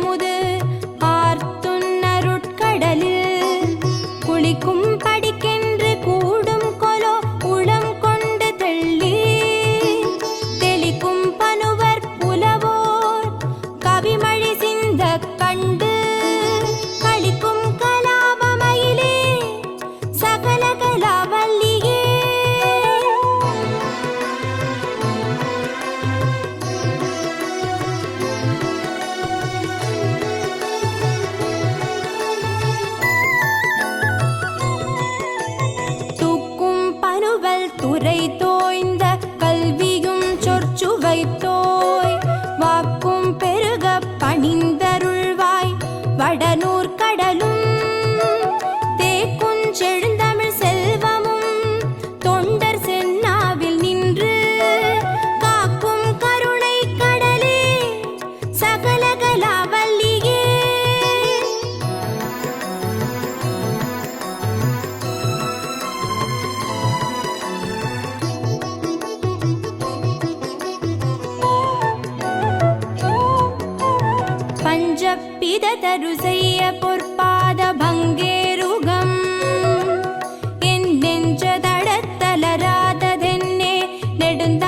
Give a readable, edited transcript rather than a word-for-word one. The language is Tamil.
தேனமுது ஆர்த்துன்னருட்கடலில் குளிக்கும் படிக்கென்று கூடும் கொலோ உளம் கொண்டு தெள்ளி தெளிக்கும் பனுவர் புலவோர் கவிமழி சிந்த கண்டு களிக்கும் கலாபமயிலே சகல கலாவல்லியே. துறை தோய்ந்த கல்வியும் சொற்சுவை தோய் வாக்கும் பெருக பணிந்தருள்வாய் வடநூர் கடலும் தேக்குஞ்செழுந்தமிழ் செல்வமும் தொண்டர் சென்னாவில் நின்று காக்கும் கருணை கடலே சகல கலாவல்லியே. பஞ்சப்பிததரு செய்ய பொற்பாத பங்கேருகம் என் நெஞ்ச தடத்தலராததென்னே நெடுந்த